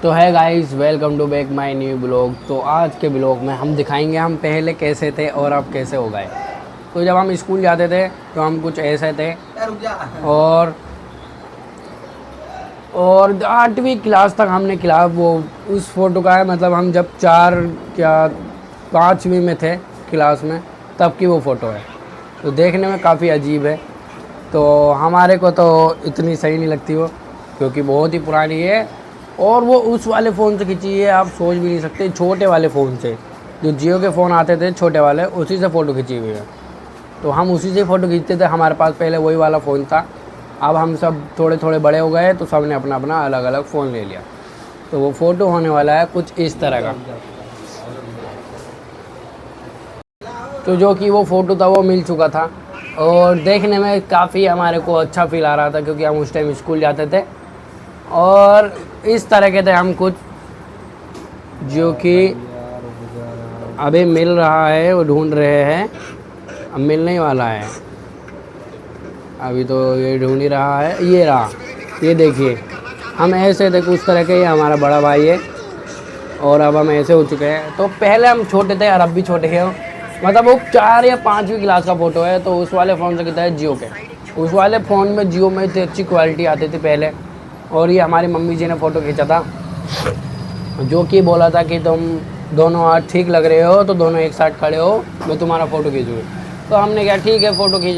तो है guys, welcome to back my new blog. तो आज के ब्लॉग में हम दिखाएंगे हम पहले कैसे थे और अब कैसे हो गए। तो जब हम स्कूल जाते थे तो हम कुछ ऐसे थे और 8वीं क्लास तक हमने क्लास वो उस फ़ोटो का है, मतलब हम जब 4 या 5वीं में थे क्लास में तब की वो फ़ोटो है। तो देखने में काफ़ी अजीब है, तो हमारे को तो इतनी सही नहीं लगती वो, क्योंकि बहुत ही पुरानी है और वो उस वाले फ़ोन से खींची है, आप सोच भी नहीं सकते। छोटे वाले फ़ोन से, जो जियो के फ़ोन आते थे छोटे वाले, उसी से फ़ोटो खींची हुई है। तो हम उसी से फ़ोटो खींचते थे, हमारे पास पहले वही वाला फ़ोन था। अब हम सब थोड़े थोड़े बड़े हो गए तो सब ने अपना अपना अलग अलग फ़ोन ले लिया। तो वो फ़ोटो होने वाला है कुछ इस तरह का। तो जो कि वो फ़ोटो था वो मिल चुका था और देखने में काफ़ी हमारे को अच्छा फील आ रहा था, क्योंकि हम उस टाइम स्कूल जाते थे और इस तरह के थे हम कुछ, जो कि अभी मिल रहा है, वो ढूंढ रहे हैं, अब मिलने ही वाला है। अभी तो ये ढूंढ ही रहा है, ये रहा, ये देखिए। हम ऐसे थे उस तरह के, ये हमारा बड़ा भाई है और अब हम ऐसे हो चुके हैं। तो पहले हम छोटे थे और अब भी छोटे हैं, मतलब वो 4 या 5वीं क्लास का फ़ोटो है। तो उस वाले फ़ोन से कितना है, जियो के, उस वाले फ़ोन में जियो में इतनी अच्छी क्वालिटी आती थी पहले। और ये हमारी मम्मी जी ने फ़ोटो खींचा था, जो कि बोला था कि तुम दोनों आज ठीक लग रहे हो तो दोनों एक साथ खड़े हो, मैं तुम्हारा फ़ोटो खींचूँगी। तो हमने कहा ठीक है, फ़ोटो खींच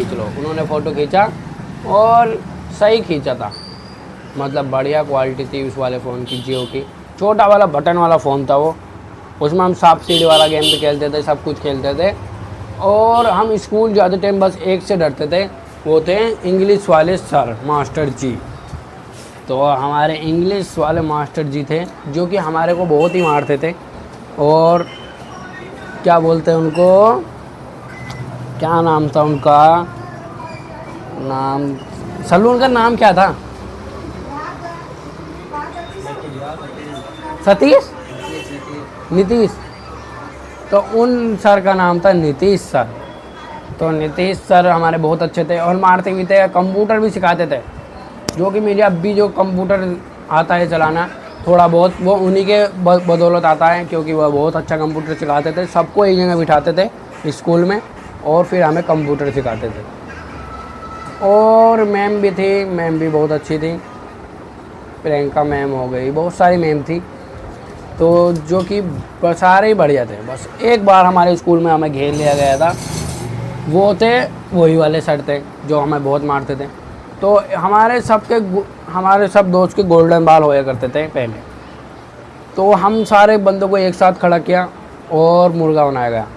लो। उन्होंने फ़ोटो खींचा और सही खींचा था, मतलब बढ़िया क्वालिटी थी उस वाले फ़ोन की, जियो की। छोटा वाला बटन वाला फ़ोन था वो, उसमें हम सांप सीढ़ी वाला गेम भी खेलते थे, सब कुछ खेलते थे। और हम स्कूल जाते टाइम बस एक से डरते थे, वो थे इंग्लिश वाले सर, मास्टर जी। तो हमारे इंग्लिश वाले मास्टर जी थे, जो कि हमारे को बहुत ही मारते थे। और क्या बोलते हैं उनको, क्या नाम था उनका, नाम सलून का नाम क्या था, सतीश, नीतीश। तो उन सर का नाम था नीतीश सर। तो नीतीश सर हमारे बहुत अच्छे थे और मारते भी थे, कंप्यूटर भी सिखाते थे। जो कि मुझे अब भी जो कंप्यूटर आता है चलाना थोड़ा बहुत, वो उन्हीं के बदौलत आता है, क्योंकि वह बहुत अच्छा कंप्यूटर सिखाते थे। सबको एक जगह बिठाते थे स्कूल में और फिर हमें कंप्यूटर सिखाते थे। और मैम भी थी, मैम भी बहुत अच्छी थी, प्रियंका मैम हो गई, बहुत सारी मैम थी। तो जो कि सारे ही बढ़िया थे। बस एक बार हमारे स्कूल में हमें घेर लिया गया था, वो थे वही वाले सर थे जो हमें बहुत मारते थे। तो हमारे सब दोस्त के गोल्डन बाल होया करते थे पहले। तो हम सारे बंदों को एक साथ खड़ा किया और मुर्गा बनाया गया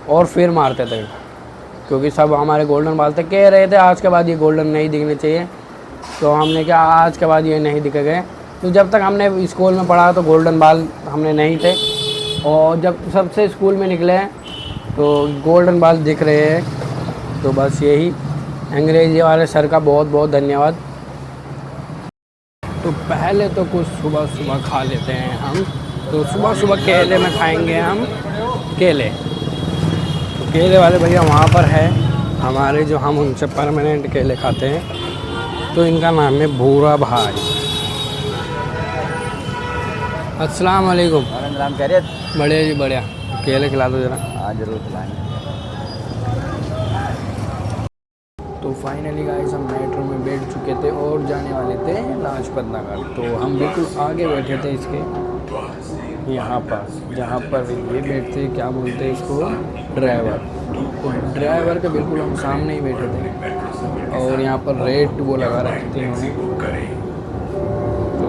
और फिर मारते थे, क्योंकि सब हमारे गोल्डन बाल थे। कह रहे थे आज के बाद ये गोल्डन नहीं दिखने चाहिए, तो हमने क्या, आज के बाद ये नहीं दिखे गए। तो जब तक हमने स्कूल में पढ़ा तो गोल्डन बाल हमने नहीं थे, और जब सबसे स्कूल में निकले तो गोल्डन बाल दिख रहे हैं। तो बस यही, अंग्रेजी वाले सर का बहुत बहुत धन्यवाद। तो पहले तो कुछ सुबह सुबह खा लेते हैं हम। तो सुबह सुबह केले में खाएंगे हम केले। तो केले वाले भैया वहाँ पर है हमारे, जो हम उनसे परमानेंट केले खाते हैं। तो इनका नाम है भूरा भाई। अस्सलाम वालेकुम। खैरियत? बढ़िया जी बढ़िया। केले खिला दो ज़रा। हाँ जरूर खिलाएंगे। तो फाइनली गाइस हम मेट्रो में बैठ चुके थे और जाने वाले थे लाजपत नगर। तो हम बिल्कुल आगे बैठे थे इसके, यहाँ पर जहाँ पर ये बैठते, क्या बोलते हैं इसको, ड्राइवर। तो ड्राइवर के बिल्कुल हम सामने ही बैठे थे और यहाँ पर रेट वो लगा रखी थी उन्होंने। तो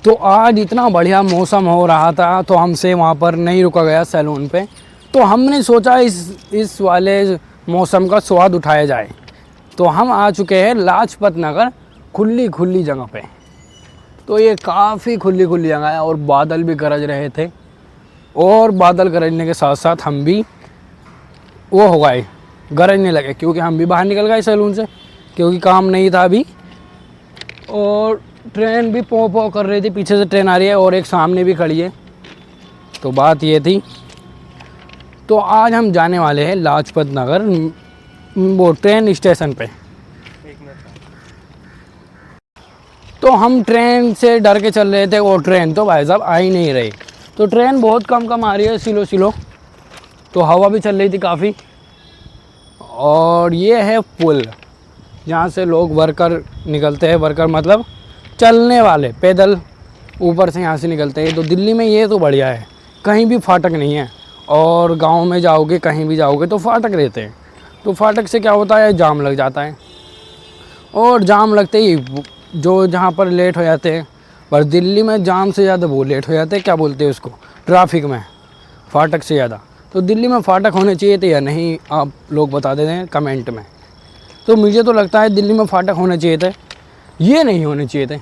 तो आज इतना बढ़िया मौसम हो रहा था, तो हमसे वहाँ पर नहीं रुका गया सैलून पे। तो हमने सोचा इस वाले मौसम का स्वाद उठाया जाए। तो हम आ चुके हैं लाजपत नगर खुली खुली जगह पे। तो ये काफ़ी खुली खुली जगह है और बादल भी गरज रहे थे, और बादल गरजने के साथ साथ हम भी वो हो गए, गरजने लगे, क्योंकि हम भी बाहर निकल गए सैलून से, क्योंकि काम नहीं था अभी। और ट्रेन भी पौ पौ कर रही थी, पीछे से ट्रेन आ रही है और एक सामने भी खड़ी है। तो बात ये थी। तो आज हम जाने वाले हैं लाजपत नगर, वो ट्रेन स्टेशन पे। तो हम ट्रेन से डर के चल रहे थे, और ट्रेन तो भाई साहब आ ही नहीं रही। तो ट्रेन बहुत कम कम आ रही है, स्लो स्लो। तो हवा भी चल रही थी काफ़ी। और ये है पुल, जहाँ से लोग वर्कर निकलते हैं, वर्कर मतलब चलने वाले, पैदल ऊपर से यहाँ से निकलते हैं। तो दिल्ली में ये तो बढ़िया है, कहीं भी फाटक नहीं है। और गांव में जाओगे, कहीं भी जाओगे तो फाटक रहते हैं। तो फाटक से क्या होता है, जाम लग जाता है, और जाम लगते ही जो जहाँ पर लेट हो जाते हैं। पर दिल्ली में जाम से ज़्यादा वो लेट हो जाते हैं, क्या बोलते हैं उसको, ट्रैफिक में, फाटक से ज़्यादा। तो दिल्ली में फाटक होने चाहिए थे या नहीं, आप लोग बता देते हैं कमेंट में। तो मुझे तो लगता है दिल्ली में फाटक होने चाहिए थे, ये नहीं होने चाहिए थे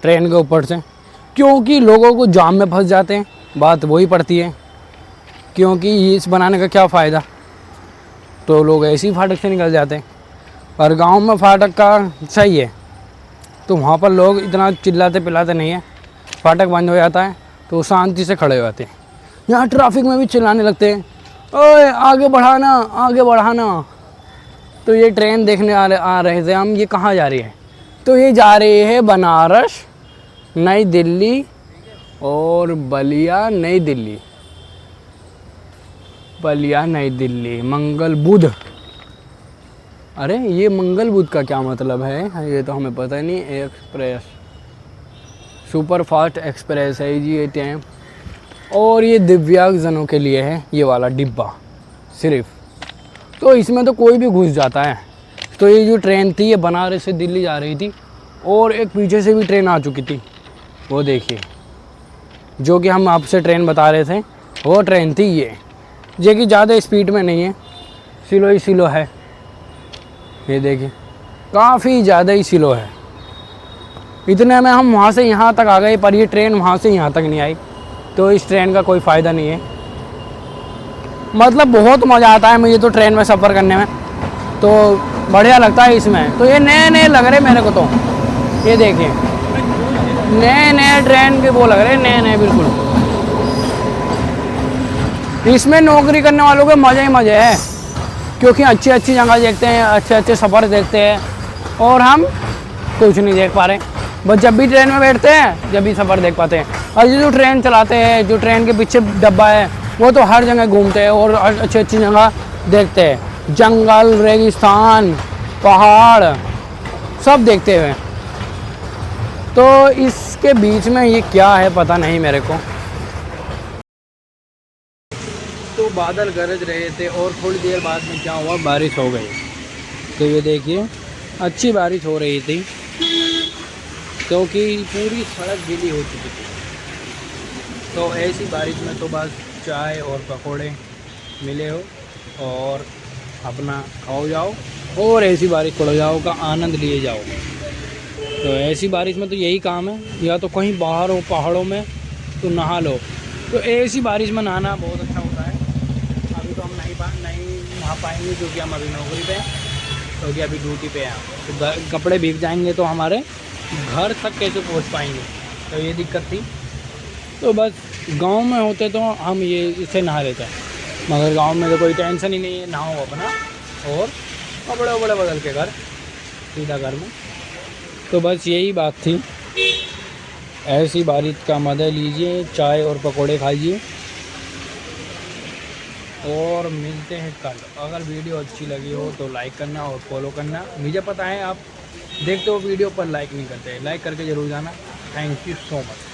ट्रेन के ऊपर से, क्योंकि लोगों को जाम में फंस जाते हैं। बात वही पड़ती है, क्योंकि इस बनाने का क्या फ़ायदा। तो लोग ऐसे ही फाटक से निकल जाते हैं। और गांव में फाटक का सही है, तो वहाँ पर लोग इतना चिल्लाते पिलाते नहीं है। फाटक बंद हो जाता है तो शांति से खड़े हो जाते हैं। यहाँ ट्रैफिक में भी चिल्लाने लगते हैं, ओए आगे बढ़ाना, आगे बढ़ाना। तो ये ट्रेन देखने आ रहे थे हम, ये कहाँ जा रही है। तो ये जा रही है बनारस, नई दिल्ली और बलिया, नई दिल्ली, बलिया नई दिल्ली, मंगल बुध। अरे ये मंगल बुध का क्या मतलब है, ये तो हमें पता ही नहीं। एक्सप्रेस, सुपर फास्ट एक्सप्रेस है जी ये ट्रेन। और ये दिव्यांगजनों के लिए है ये वाला डिब्बा सिर्फ। तो इसमें तो कोई भी घुस जाता है। तो ये जो ट्रेन थी ये बनारस से दिल्ली जा रही थी, और एक पीछे से भी ट्रेन आ चुकी थी, वो देखिए, जो कि हम आपसे ट्रेन बता रहे थे, वो ट्रेन थी ये, जो कि ज़्यादा स्पीड में नहीं है, स्लो ही स्लो है। ये देखिए काफ़ी ज़्यादा ही स्लो है। इतने में हम वहाँ से यहाँ तक आ गए, पर ये ट्रेन वहाँ से यहाँ तक नहीं आई। तो इस ट्रेन का कोई फ़ायदा नहीं है। मतलब बहुत मज़ा आता है मुझे तो ट्रेन में सफ़र करने में, तो बढ़िया लगता है इसमें। तो ये नए नए लग रहे मेरे को, तो ये देखिए नए नए ट्रेन के वो लग रहे, नए नए बिल्कुल। इसमें नौकरी करने वालों के मज़े ही मज़े है, क्योंकि अच्छी अच्छी जगह देखते हैं, अच्छे अच्छे सफ़र देखते हैं, और हम कुछ नहीं देख पा रहे। बस जब भी ट्रेन में बैठते हैं, जब भी सफ़र देख पाते हैं। और ये जो ट्रेन चलाते हैं, जो ट्रेन के पीछे डब्बा है, वो तो हर जगह घूमते हैं और अच्छी अच्छी जगह देखते हैं। जंगल, रेगिस्तान, पहाड़ सब देखते हुए। तो इसके बीच में ये क्या है पता नहीं मेरे को। तो बादल गरज रहे थे, और थोड़ी देर बाद में क्या हुआ, बारिश हो गई। तो ये देखिए अच्छी बारिश हो रही थी, क्योंकि पूरी सड़क गीली हो चुकी थी। तो ऐसी बारिश में तो बस चाय और पकोड़े मिले हो और अपना खाओ जाओ, और ऐसी बारिश पड़ जाओ का आनंद लिए जाओ। तो ऐसी बारिश में तो यही काम है, या तो कहीं बाहर हो पहाड़ों में तो नहा लो। तो ऐसी बारिश में नहाना बहुत अच्छा होता है। अभी तो हम नहीं नहा पाएंगे, क्योंकि हम अभी नौकरी पे हैं, क्योंकि अभी ड्यूटी पे हैं। तो कपड़े भीग जाएंगे तो हमारे घर तक कैसे पहुंच पाएंगे, तो ये दिक्कत थी। तो बस गांव में होते तो हम ये इससे नहा लेते हैं, मगर गांव में तो कोई टेंशन ही नहीं है, नहाओ अपना और कपड़े वपड़े बदल के घर सीधा घर में। तो बस यही बात थी। ऐसी बारिश का मज़ा लीजिए, चाय और पकोड़े खाइए, और मिलते हैं कल। अगर वीडियो अच्छी लगी हो तो लाइक करना और फॉलो करना। मुझे पता है आप देखते हो वीडियो पर लाइक नहीं करते, लाइक करके ज़रूर जाना। Thank you so much.